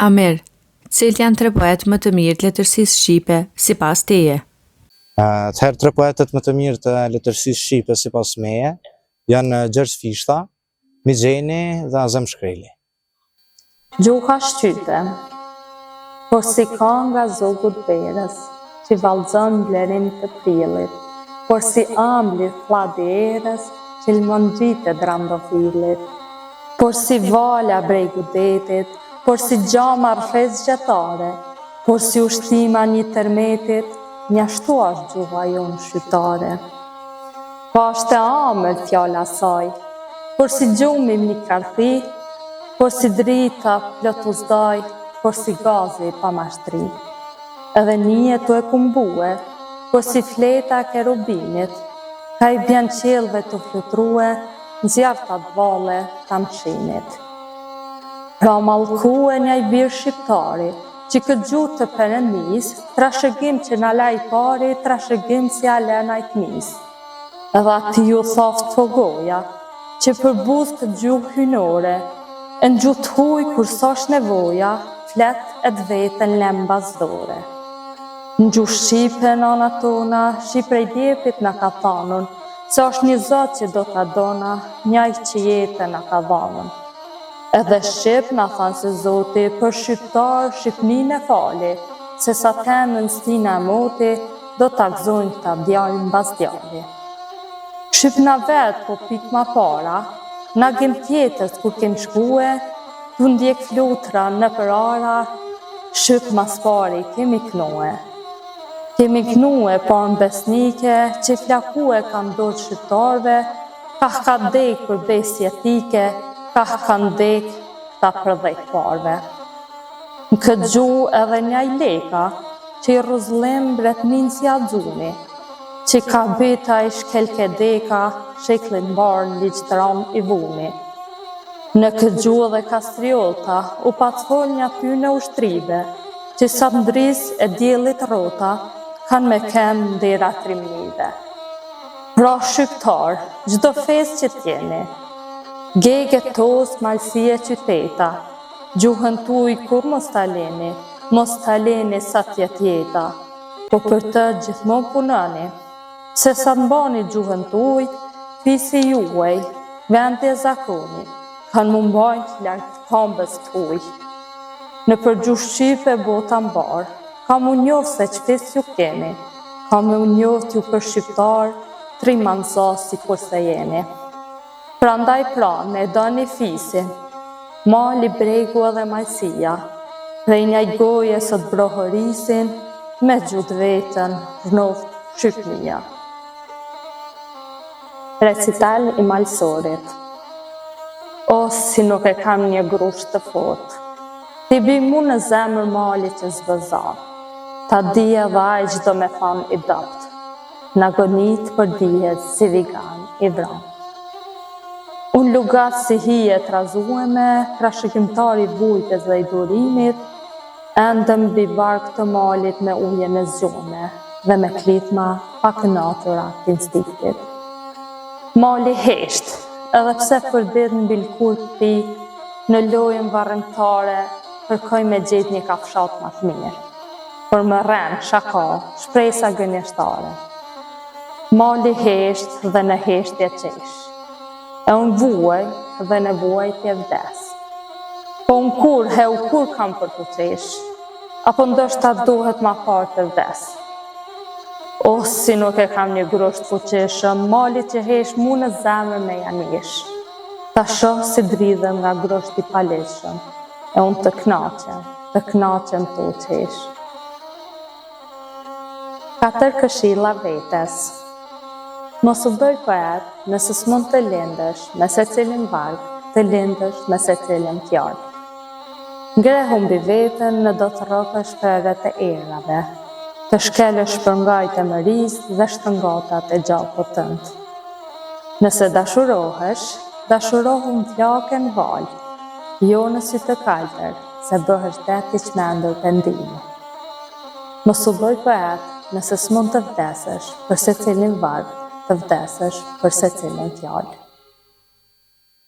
Amir, cilë janë 3 poetë më të mirë të letërsisë shqipe sipas teje? Atëherë 3 poetët më të mirë të letërsisë shqipe sipas meje janë Gjergj Fishta, Mixheni dhe Azem Shkreli. Gjuha shqype, por si ka nga zogut verës, që vallëzon blerim të prillit, por si ambli fladi erës, që lmon gjitë drandofilit, por si vala bregu detit, por si gjama rreth gjatare, por si ushtima një tërmetit, njashtu është gjuha jonë shqiptare. Pa është e amël fjala saj, por si gjumi një karthi, por si drita plot uzdaj, por si gazi pa mashtri. Edhe një tu e kumbue, por si fleta e kerubinit, ka i bjen qelve të flutrue, në zjartat vale të mshinit. Pra mallkue një i birë shqiptari, që këtë gjutë të Perëndis, trashëgim që na laj pari, trashëgim si alena i knis. Edhe ati ju thoft fogoja, që për buzë të gjuhë hynore, në gjutë huj kur sosh nevoja, flet e të vetën lem bazdore. Në gjuhë shqipe nana tona, Shqipërej djepit na ka thanun, se është një zot që do ta dona, njaj që jetën na ka dhanun. Edhe Shqip na thanë se Zoti, për shqiptar Shqipnin e fali, se sa temën stina e moti, do ta gëzojnë këta djalin mbas djali. Shqip na vetë po pik ma para, na gjem tjetës kur kem shkue, tu ndjek flutra në përara, Shqip mas pari kemi knue. Kemi knue pa në besnike, që flakue kam dorë shqiptarve, ka dek për besje etike, ka ndek ta për dhejtparve. Në këtë gjuhë edhe një leka, që i ruzlim bretnin si adzuni, që ka byta i shkelke deka, sheklin barë në ligjtëram i vuni. Në këtë gjuhë dhe kastriolta, u patfol një ty në ushtrive, që sa ndris e djelit rota, kanë me kem ndera trimnive. Pra shqiptar, gjdo fes që tjeni, gege tos malsie qyteta, gjuhën tuj kur mos taleni sa tjetjeta, po për të gjithmon punani, se sa të mbani gjuhën tuj, fisi juaj, vend e zakoni, kanë mumbajnë lartë kambës tuj. Në për gjuhë shqipe bota mbarë, kam u njofë se që fis ju keni, kam u njofë ju për shqiptar, 3 mansa si kur se jeni. Prandaj ne do një fisin, mali bregu edhe majsia, prej një goje sot brohërisin, me gjutë vetën rnoft Shqipnia. Recital i malsorit. O, si nuk e kam një grusht të fort, ti bi mu në zemër mali që zbëzan, ta dije vaj gjdo me fan i dopt, në agonit për dijet si vigan i vran. Unë lugat si hije të razueme, trashëgimtari vujtës dhe i durimit, endëm bi bark të malit me uje në zjone dhe me klitma pa kënatura të instiktit. Mali hesht, edhe pse për dit në bilkur të ti, në lojën varrëmtare, kërkoj me gjetë një kafshat ma të mirë, për më rrenë, shaka, shpresa gënjeshtare. Mali hesht dhe në heshtje qesh, e unë vuaj dhe në vuaj tje vdes. Po unë kur kam për të qesh, apo ndoshta duhet ma parë të vdes. O, si nuk e kam një grusht fuqishëm, mali që hesh mu në zemër me janish. Ta shoh si dridhem nga grusht i palishëm, e unë të knaqem të u qesh. 4 këshilla vetes. Mos u bëj poet nëse s'mund të lindësh me se cilin varg, të lindësh me se cilin fjalë. Ngre humbi vetën në do të rrokësh përret e erave, të shkelësh shpërngajt e mëris dhe shtëngatat e gjakut tënd. Nëse dashurohesh, dashurohu në flakën val, jo në sy të kaltër, se bëhesh deti qmendur pendimi. Mos u bëj poet nëse s'mund të vdesësh për se cilin varg, të vdesësh për se cilin fjallë.